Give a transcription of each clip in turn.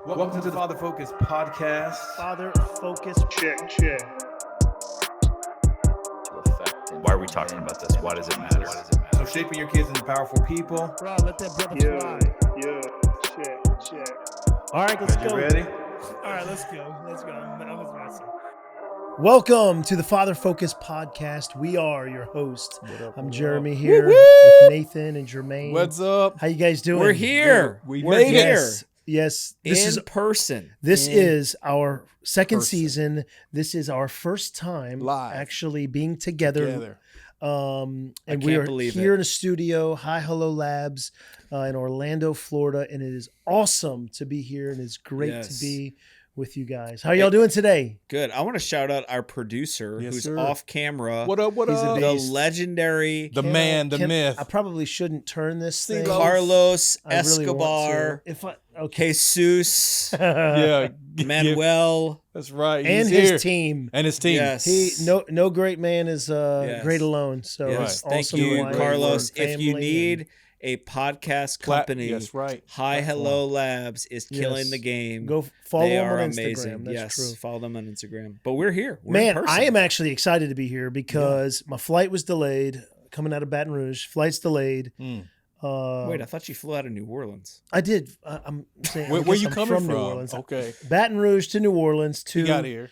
Welcome to the Father Focus podcast. Father Focus. Check. Why are we talking about this? Why does it matter? So shaping your kids into powerful people. Bro, let that brother fly. Check. All right, let's You go. ready? All right, let's go. Welcome to the Father Focus podcast. We are your hosts. I'm Jeremy here with Nathan and Jermaine. What's up? How you guys doing? We're here. We We're made it. here. Yes, this In is person. this is our second Person. season. This is our first time Live. actually being together. And we can't are believe here it. in a studio, Hi Hello Labs in Orlando, Florida, and it is awesome to be here, and it's great Yes. to be with you guys. How y'all doing today? Good. I want to shout out our producer Yes, who's sir. off camera. What up? What He's a up? The beast. legendary The man, the myth. I probably shouldn't turn this thing. Carlos. Carlos I really want Escobar, to. If I okay, Jesus, Yeah, Manuel. that's right. and He's his here. team. And his team. Yes. He no great man is Yes. great alone. So Yes. Right. Thank awesome you, wife, Carlos. If you family, need and a podcast company, That's right. Hi Hello Labs is killing Yes. the game. go follow They him are on amazing. Instagram. That's Yes, true. follow them on Instagram. But we're here. We're in Man, person. I am actually excited to be here because my flight was delayed coming out of Baton Rouge. Flight's delayed. Mm. Wait, I thought you flew out of New Orleans. I did. I'm saying. Where I guess you I'm coming from? New Orleans. Okay. Baton Rouge to New Orleans You got to here.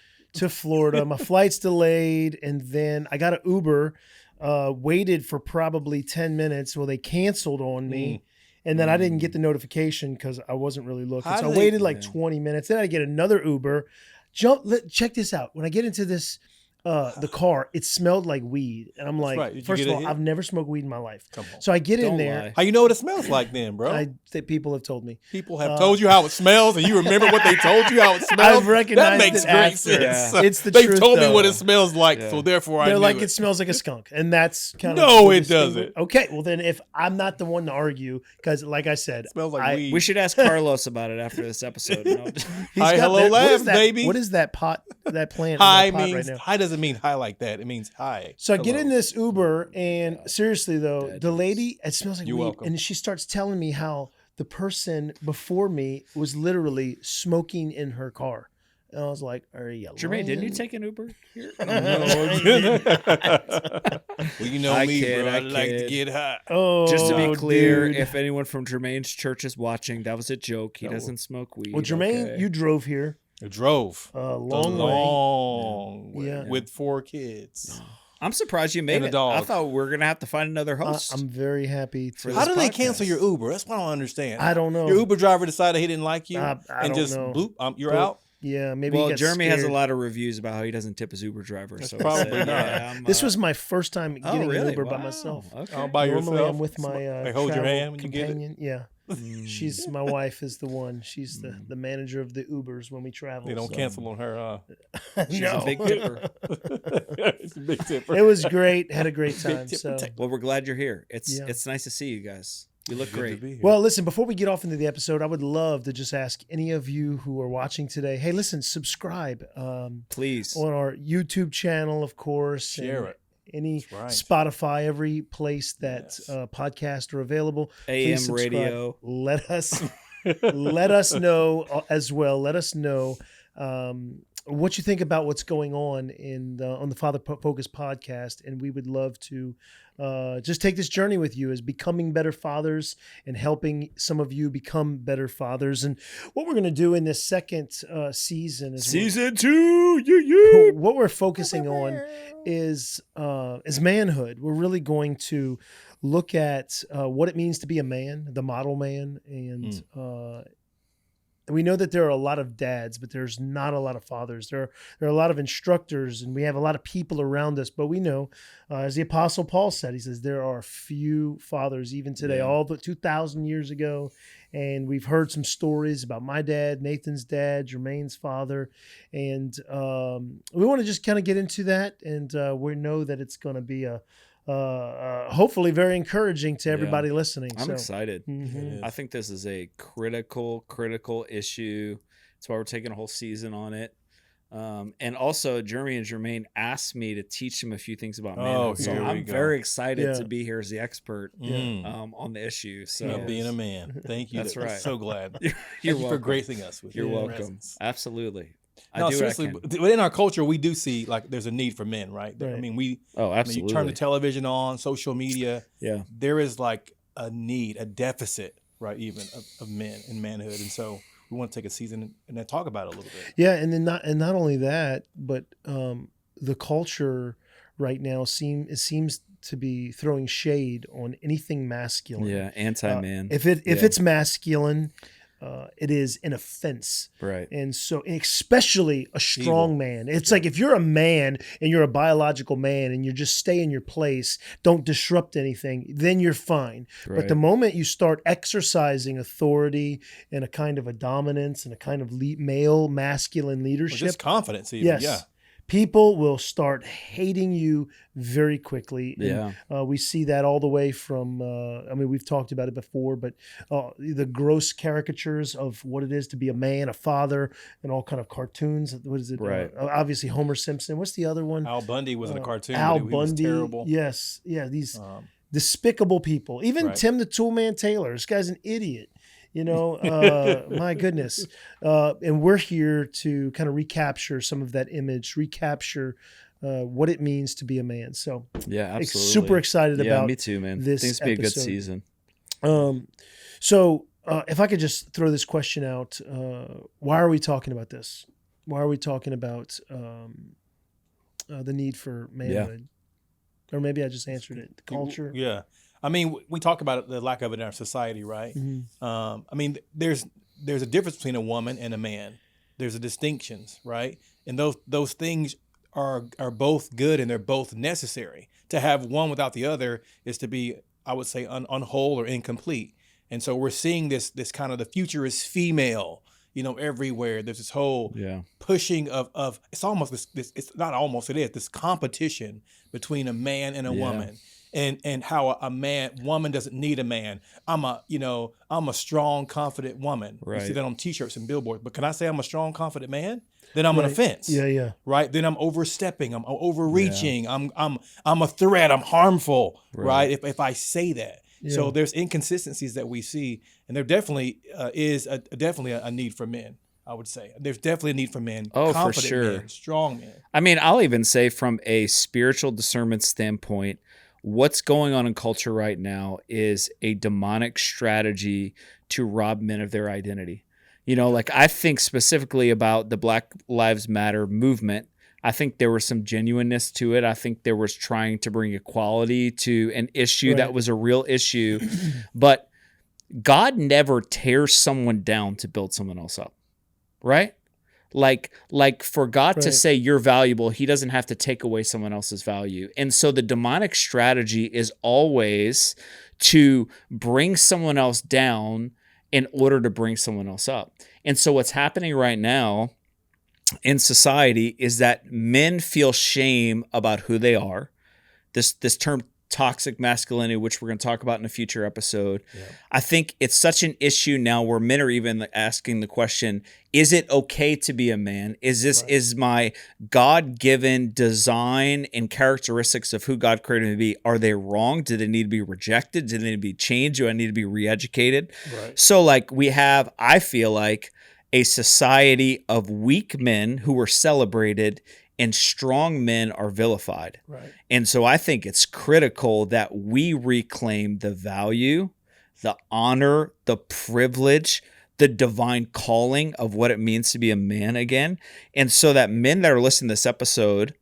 Florida. My flight's delayed, and then I got an Uber. Waited for probably 10 minutes. Well, they canceled on me. And then I didn't get the notification because I wasn't really looking. How So do I they- waited like Yeah. 20 minutes. Then I get another Uber. Check this out. When I get into this, the car, it smelled like weed. And I'm like, right. Did you first get of a all, hit? I've never smoked weed in my life. Come on. So I get in Don't there. lie. How you know what it smells like then, bro? I think people have told me. People have told you how it smells, and you remember what they told you how it smells. I've recognized that makes it great after. sense. Yeah. It's the They've truth, told me though. what it smells like, Yeah. so therefore I They're knew like, it. it smells like a skunk. And that's kind of. No, what it distinguish- doesn't. Okay. Well, then if I'm not the one to argue, because like I said, It smells like I- weed. We should ask Carlos about it after this episode. No, he's Hi, got hello, that- what is labs, that- baby. What is that pot, that plant? High in that pot means right now? high doesn't mean high like that. It means high. So I get Hello. in this Uber, and seriously though, Dead. the lady, it smells like You're weed, welcome. and she starts telling me how the person before me was literally smoking in her car, and I was like, "Are you Jermaine, didn't you lying?" take an Uber here? Well, you know I me, kid, bro. I I like to kid. get high. Oh, Just to be clear, dude. if anyone from Jermaine's church is watching, that was a joke. He No. doesn't smoke weed. Well, Jermaine, okay? you drove here I drove a a long way. long way Yeah. with 4 kids. I'm surprised you made And a it. dog. I thought we were gonna have to find another host. I'm very happy to. this How do they podcast. cancel your Uber? That's what I don't understand. I don't know. Your Uber driver decided he didn't like you I and don't just know. bloop, you're But- out. Yeah, maybe. well, he got Jeremy has a scared. lot of reviews about how he doesn't tip his Uber driver. That's So probably he said, not. yeah, I'm, This was my first time oh, getting really? an Uber by Wow. myself. Okay. By Normally, yourself. I'm with my They hold your travel hand when you get it. companion. Yeah, Mm. she's my wife is the one. She's the manager of the Ubers when we travel. They don't so. cancel on her. She's No. a big tipper. It's a big tipper. It was great. Had a great Big time. tipper So. Well, we're glad you're here. It's Yeah. it's nice to see you guys. You look Good to great. be here. Well, listen, before we get off into the episode, I would love to just ask any of you who are watching today, hey, listen, subscribe Please. on our YouTube channel, of course. Share and it. Any That's right. Spotify, every place that Yes. podcasts are available. AM Please subscribe. radio. Let us know as well. Let us know what you think about what's going on on the Father Focus podcast, and we would love to just take this journey with you as becoming better fathers and helping some of you become better fathers. And what we're going to do in this second season is Season 2. what we're focusing on is manhood. We're really going to look at what it means to be a man, the model man, and we know that there are a lot of dads, but there's not a lot of fathers. There are a lot of instructors, and we have a lot of people around us. But we know, as the Apostle Paul said, he says there are few fathers even today, all but 2,000 years ago. And we've heard some stories about my dad, Nathan's dad, Jermaine's father, and we want to just kind of get into that. And we know that it's going to be hopefully very encouraging to everybody listening. I'm So, excited. mhm. I think this is a critical issue. That's why we're taking a whole season on it. And also, Jeremy and Jermaine asked me to teach them a few things about Oh, manhood. So here we I'm go. very excited Yeah. to be here as the expert Mm. on the issue. So Of being a man. Thank you. That's I'm right. so glad. you're Thank you for welcome. gracing us with You're your welcome. presence. Absolutely. I No, do what I seriously, can. within our culture, we do see like there's a need for men, right? I Right. mean, Oh, I mean, you turn the absolutely. television on, social media, Yeah. there is like a need, a deficit, right? Even of men and manhood. And so we want to take a season and then talk about it a little bit. Yeah, and then not only that, but the culture right now seems to be throwing shade on anything masculine. Yeah. Anti-man. If Yeah. it's masculine, it is an offense. Right. And so, especially a strong man, it's like if you're a man and you're a biological man and you just stay in your place, don't disrupt anything, then you're fine. But the moment you start exercising authority and a kind of a dominance and a kind of male masculine Or leadership, just confidence, even. yes, Yeah. people will start hating you very quickly. Yeah. And, we see that all the way from, I mean, we've talked about it before, but the gross caricatures of what it is to be a man, a father, and all kind of cartoons. What is it? Right. Obviously, Homer Simpson. What's the other one? Al Bundy was in a cartoon. Al but he was Bundy. terrible. Yes. Yeah. These despicable people. Even Right. Tim the Toolman Taylor. This guy's an idiot. You know, my goodness. And we're here to kind of recapture some of that image, recapture what it means to be a man. So Yeah, absolutely. super excited Yeah, about me too, man. this Seems to be a good episode. season. So if I could just throw this question out, why are we talking about this? Why are we talking about the need for manhood? Or maybe I just answered it. The culture. Yeah. I mean, we talk about the lack of it in our society, right? Mm-hmm. I mean, there's a difference between a woman and a man. There's a distinctions, right? And those things are both good and they're both necessary. To have one without the other is to be, I would say, unwhole or incomplete. And so we're seeing this kind of the future is female, you know, everywhere. There's this whole pushing of it's almost this it's not almost, it is this competition between a man and a woman. And how woman doesn't need a man. I'm a strong, confident woman. Right. You see that on T-shirts and billboards. But can I say I'm a strong, confident man? Then I'm an offense. Yeah. Right. Then I'm overstepping. I'm overreaching. Yeah. I'm a threat. I'm harmful. Right. If I say that. Yeah. So there's inconsistencies that we see, and there definitely is definitely a need for men. I would say there's definitely a need for men. Oh, confident for sure. men, strong men. I mean, I'll even say from a spiritual discernment standpoint, what's going on in culture right now is a demonic strategy to rob men of their identity. You know, like I think specifically about the Black Lives Matter movement. I think there was some genuineness to it. I think there was trying to bring equality to an issue that was a real issue. But God never tears someone down to build someone else up, right? Like for God to say you're valuable, he doesn't have to take away someone else's value. And so the demonic strategy is always to bring someone else down in order to bring someone else up. And so what's happening right now in society is that men feel shame about who they are. This term toxic masculinity, which we're going to talk about in a future episode. Yeah. I think it's such an issue now where men are even asking the question, is it okay to be a man? Is my God-given design and characteristics of who God created me to be, are they wrong? Do they need to be rejected? Do they need to be changed? Do I need to be re-educated? Right. So like we have, I feel like, a society of weak men who are celebrated and strong men are vilified. Right. And so I think it's critical that we reclaim the value, the honor, the privilege, the divine calling of what it means to be a man again. And so that men that are listening to this episode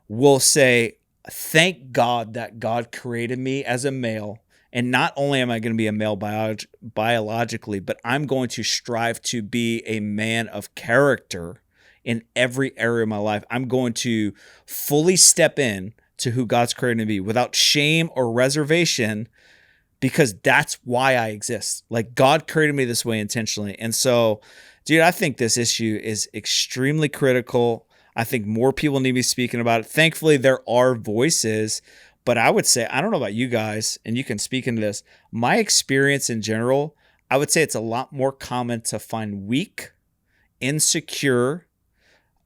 will say, thank God that God created me as a male. And not only am I going to be a male biologically, but I'm going to strive to be a man of character in every area of my life. I'm going to fully step in to who God's created me to be without shame or reservation, because that's why I exist. Like God created me this way intentionally. And so, dude, I think this issue is extremely critical. I think more people need to be speaking about it. Thankfully, there are voices, but I would say, I don't know about you guys, and you can speak into this. My experience in general, I would say it's a lot more common to find weak, insecure,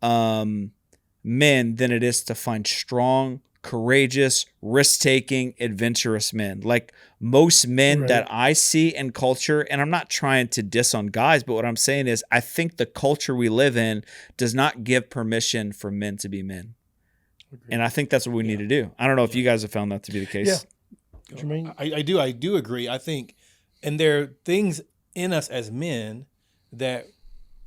men than it is to find strong, courageous, risk-taking, adventurous men. Like most men Right. that I see in culture, and I'm not trying to diss on guys, but what I'm saying is I think the culture we live in does not give permission for men to be men. And I think that's what we need to do. I don't know if you guys have found that to be the case. Yeah. Jermaine? I do agree. I think, and there are things in us as men that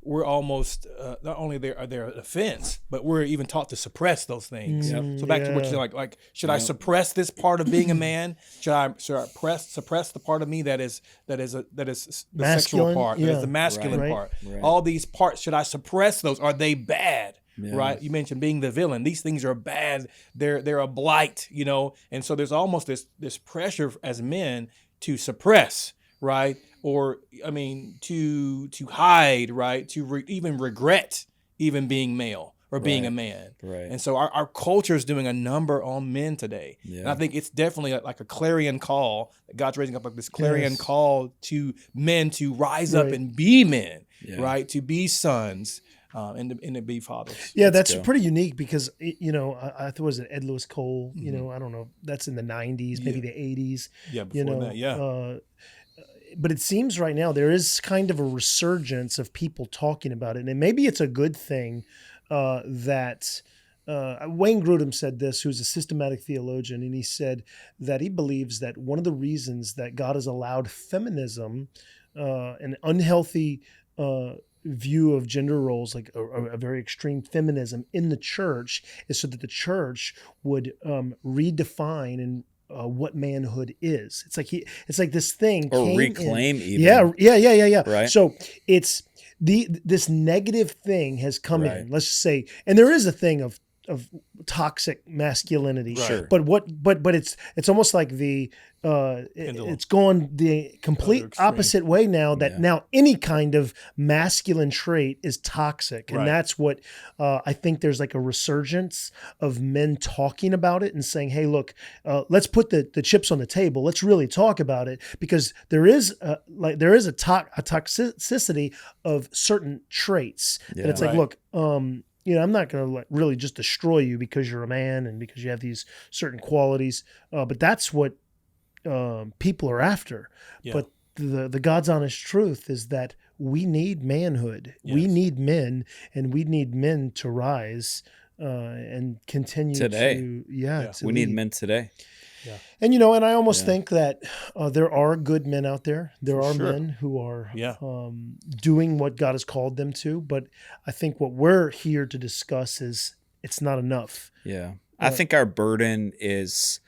we're almost not only are there an offense, but we're even taught to suppress those things. So back to what you're saying, like should I suppress this part of being a man? Should I suppress the part of me that is the Masculine? sexual part, that is the masculine Right. part? Right. All these parts, should I suppress those? Are they bad? Yeah. Right? You mentioned being the villain. These things are bad. They're a blight, you know. And so there's almost this pressure as men to suppress, right? Or I mean, to hide, right? To even regret even being male or being a man. Right. And so our culture is doing a number on men today. Yeah. And I think it's definitely like a clarion call. God's raising up like this clarion Yes. call to men to rise up Right. and be men, Yeah. right? To be sons. And to be fathers. Yeah, that's go. pretty unique because, you know, I thought it was Ed Lewis Cole, you Mm-hmm. know, I don't know, that's in the 90s, maybe the 80s. Yeah, before You know, that, yeah. But it seems right now there is kind of a resurgence of people talking about it. And maybe it's a good thing that Wayne Grudem said this, who's a systematic theologian, and he said that he believes that one of the reasons that God has allowed feminism, an unhealthy view of gender roles, like a very extreme feminism in the church, is so that the church would redefine and what manhood is. It's like this thing Or came reclaim in. even. Yeah. Right. So it's this negative thing has come Right. in. Let's just say, and there is a thing of toxic masculinity. Right. Sure. But it's almost like it's gone the complete Other extreme. opposite way now, that Yeah. now any kind of masculine trait is toxic. And Right. that's what I think there's like a resurgence of men talking about it and saying, hey, look, let's put the chips on the table. Let's really talk about it, because there is a toxicity of certain traits. Yeah. And it's like, Right. look, you know, I'm not going to really just destroy you because you're a man and because you have these certain qualities. But that's what people are after. Yeah. But the God's honest truth is that we need manhood. We Yes. need men, and we need men to rise and continue Today. to to We need lead. men today. And, you know, and I almost Yeah. think that there are good men out there. There are sure. men who are Yeah. doing what God has called them to. But I think what we're here to discuss is it's not enough. Yeah. I think our burden is,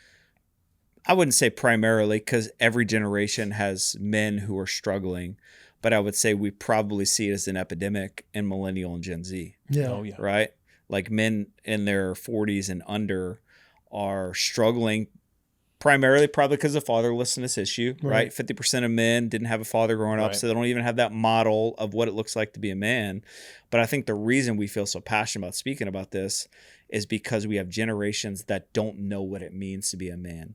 I wouldn't say primarily, because every generation has men who are struggling, but I would say we probably see it as an epidemic in millennial and Gen Z, Yeah. Oh yeah. right? Like men in their 40s and under are struggling primarily probably because of fatherlessness issue, right? Right. 50% of men didn't have a father growing up, Right. so they don't even have that model of what it looks like to be a man. But I think the reason we feel so passionate about speaking about this is because we have generations that don't know what it means to be a man.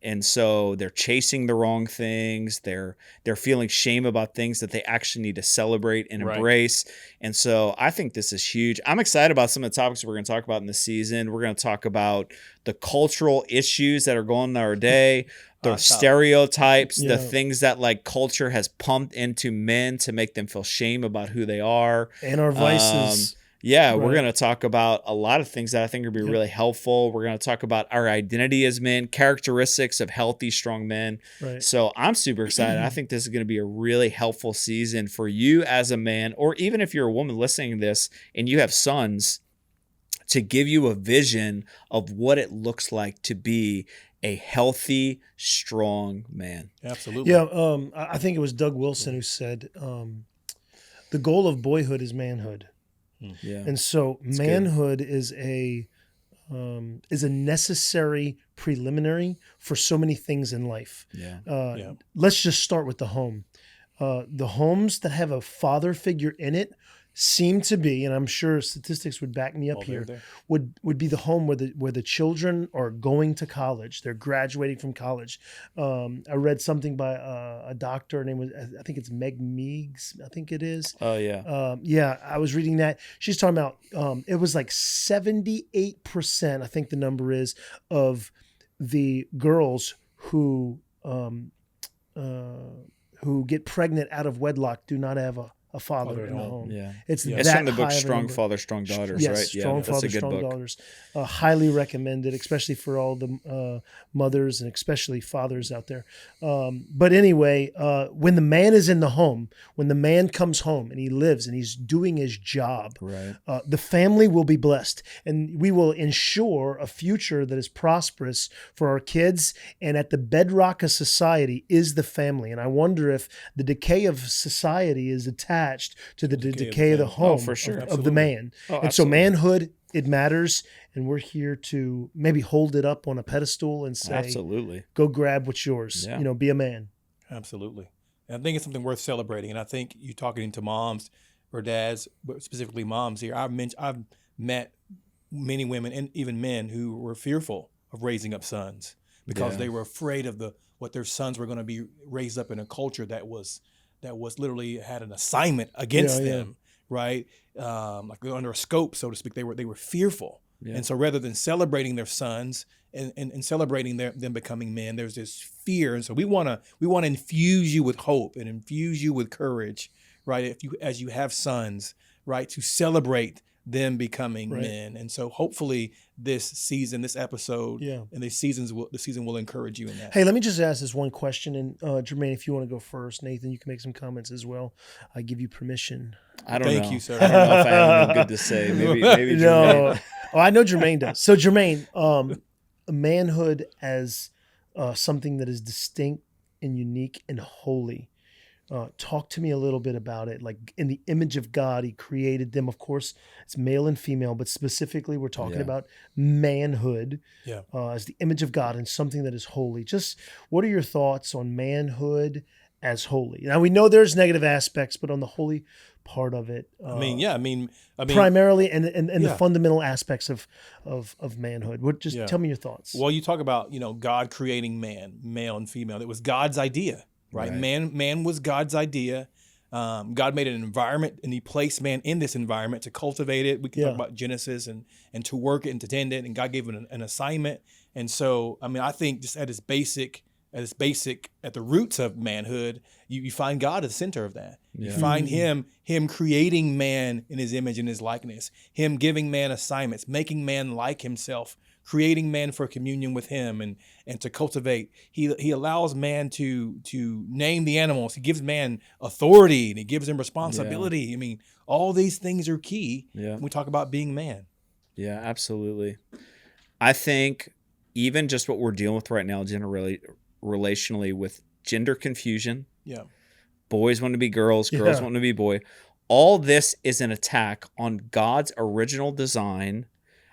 And so they're chasing the wrong things. They're feeling shame about things that they actually need to celebrate and Right. embrace. And so I think this is huge. I'm excited about some of the topics we're going to talk about in this season. We're going to talk about the cultural issues that are going on our day, the Hot topic. stereotypes, the Yeah. things that like culture has pumped into men to make them feel shame about who they are. And our vices. Yeah, we're Right. going to talk about a lot of things that I think are going to be really helpful. We're going to talk about our identity as men, characteristics of healthy, strong men. Right. So I'm super excited. I think this is going to be a really helpful season for you as a man, or even if you're a woman listening to this and you have sons, to give you a vision of what it looks like to be a healthy, strong man. Absolutely. Yeah. I think it was Doug Wilson who said, the goal of boyhood is manhood. Yeah. And so good. manhood is a necessary preliminary for so many things in life. Yeah. Let's just start with the home. The homes that have a father figure in it seem to be, and I'm sure statistics would back me up Oh, here, there. would be the home where the children are going to college. They're graduating from college. I read something by a doctor. Her name was, I think it's Meg Meeks. I think it is. Oh yeah. Yeah, I was reading that. She's talking about it was like 78%, I think the number is, of the girls who get pregnant out of wedlock do not have a father in the home. Yeah. It's Yeah. that It's from the high book of a Strong number. Father, Strong Daughters, Yes, right? Strong That's Father, a good Strong book. Daughters. Highly recommended, especially for all the mothers and especially fathers out there. But anyway, when the man is in the home, when the man comes home and he lives and he's doing his job, Right. the family will be blessed, and we will ensure a future that is prosperous for our kids. And at the bedrock of society is the family. And I wonder if the decay of society is attached to the decay of the home for sure. of the Absolutely. man. Oh, And so absolutely. manhood, it matters. And we're here to maybe hold it up on a pedestal and say, Absolutely. go grab what's yours. Yeah. Be a man. Absolutely. And I think it's something worth celebrating. And I think you talking to moms or dads, but specifically moms here, I've met many women and even men who were fearful of raising up sons because Yeah. they were afraid of what their sons were going to be raised up in a culture that was literally had an assignment against Yeah, yeah. them, right? Like they're under a scope, so to speak. They were fearful. Yeah. And so rather than celebrating their sons and celebrating them becoming men, there's this fear. And so we want to infuse you with hope and infuse you with courage, right? As you have sons, right, to celebrate them becoming Right. men. And so hopefully this episode, Yeah. and the season will encourage you in that. Hey, let me just ask this one question. And Jermaine, if you want to go first, Nathan, you can make some comments as well. I give you permission. I don't know. Thank you, sir. I don't know if I have anything good to say. Maybe No. Jermaine. Oh, I know Jermaine does. So Jermaine, manhood as something that is distinct and unique and holy. Talk to me a little bit about it. Like, in the image of God, he created them. Of course, it's male and female, but specifically we're talking Yeah. about manhood Yeah. as the image of God and something that is holy. Just what are your thoughts on manhood as holy? Now, we know there's negative aspects, but on the holy part of it, I mean, primarily and the Yeah. fundamental aspects of manhood. Just Yeah. tell me your thoughts. well, you talk about, God creating man, male and female. It was God's idea, right? Right. Man was God's idea. God made an environment, and he placed man in this environment to cultivate it. We can Yeah. talk about Genesis and to work it and to tend it, and God gave him an assignment. And so, I think just at the roots of manhood, you find God at the center of that. You Yeah. find him creating man in his image and his likeness, him giving man assignments, making man like himself, creating man for communion with him and to cultivate. He allows man to name the animals. He gives man authority and he gives him responsibility. I mean, all these things are key Yeah. when we talk about being man. Yeah, absolutely. I think even just what we're dealing with right now, generally relationally with gender confusion, Yeah. boys want to be girls, girls Yeah. want to be boy. All this is an attack on God's original design.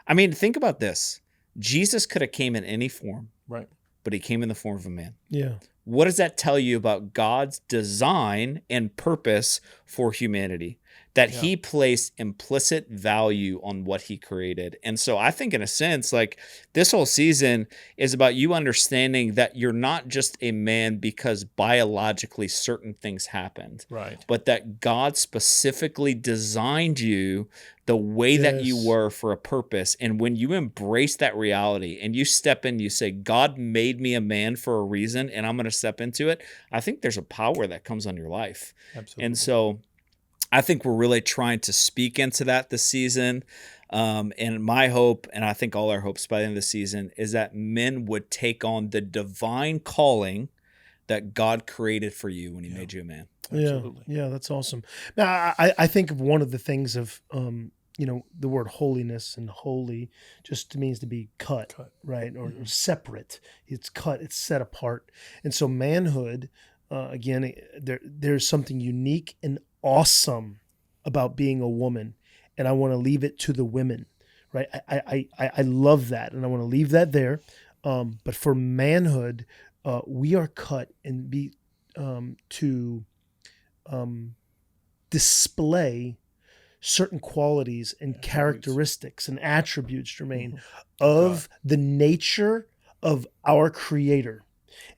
I mean, think about this. Jesus could have came in any form, Right. but he came in the form of a man. Yeah. What does that tell you about God's design and purpose for humanity? That Yeah. he placed implicit value on what he created. And so I think in a sense, like, this whole season is about you understanding that you're not just a man because biologically certain things happened, Right. but that God specifically designed you the way that you Yes. were for a purpose. And when you embrace that reality and you step in, you say, God made me a man for a reason, and I'm going to step into it. I think there's a power that comes on your life. Absolutely. And so I think we're really trying to speak into that this season. And my hope, and I think all our hopes by the end of the season, is that men would take on the divine calling that God created for you when he made you a man. Absolutely. Yeah, that's awesome. Now, I think of one of the things of, the word holiness, and holy just means to be cut. Right? Or separate. It's cut, it's set apart. And so manhood, again, there's something unique and awesome about being a woman. And I want to leave it to the women, right? I love that. And I want to leave that there. But for manhood, we are cut and be to display certain qualities and characteristics and attributes, Jermaine, Mhm. of the nature of our Creator.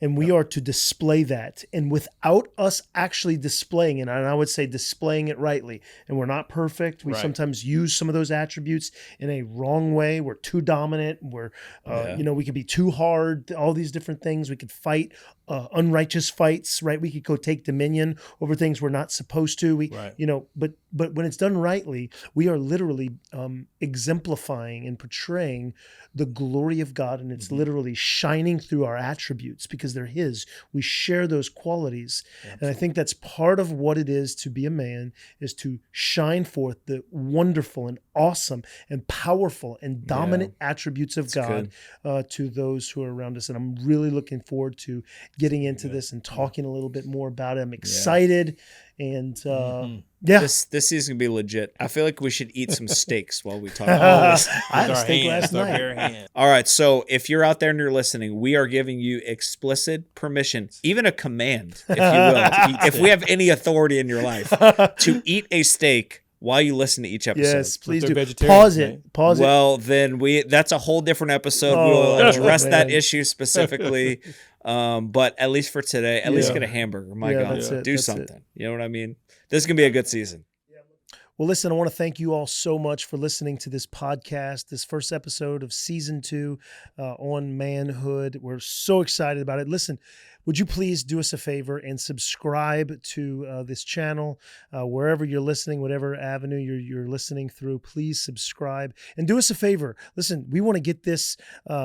And we are to display that. And without us actually displaying it, and I would say displaying it rightly, and we're not perfect. We Right. sometimes use some of those attributes in a wrong way. We're too dominant. We're, we could be too hard, all these different things. We could fight unrighteous fights, right? We could go take dominion over things we're not supposed to. Right. But when it's done rightly, we are literally exemplifying and portraying the glory of God, and it's literally shining through our attributes because they're His. We share those qualities, and I think that's part of what it is to be a man, is to shine forth the wonderful and awesome and powerful and dominant attributes of God to those who are around us. And I'm really looking forward to getting into this and talking a little bit more about it. I'm excited. And this season gonna be legit. I feel like we should eat some steaks while we talk I about this. had a steak last night. All right, so if you're out there and you're listening, we are giving you explicit permission, even a command, if you will, if we have any authority in your life, to eat a steak while you listen to each episode. Yes, please do. vegetarians, Pause it. right? Pause it. Well, then that's a whole different episode. Oh, We'll address that man. issue specifically. But at least for today, at least get a hamburger. My God, that's it. do That's something. it. You know what I mean? This is going to be a good season. Well, listen, I want to thank you all so much for listening to this podcast, this first episode of season 2 on manhood. We're so excited about it. Listen, would you please do us a favor and subscribe to this channel wherever you're listening, whatever avenue you're listening through? Please subscribe and do us a favor. Listen, we want to get this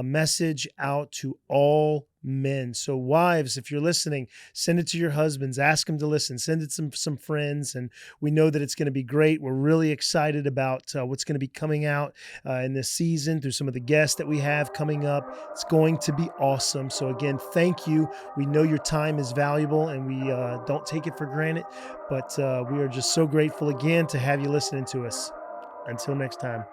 message out to all men. So wives, if you're listening, send it to your husbands, ask them to listen, send it to some friends. And we know that it's going to be great. We're really excited about what's going to be coming out in this season through some of the guests that we have coming up. It's going to be awesome. So again, thank you. We know your time is valuable and we don't take it for granted, but we are just so grateful again to have you listening to us. Until next time.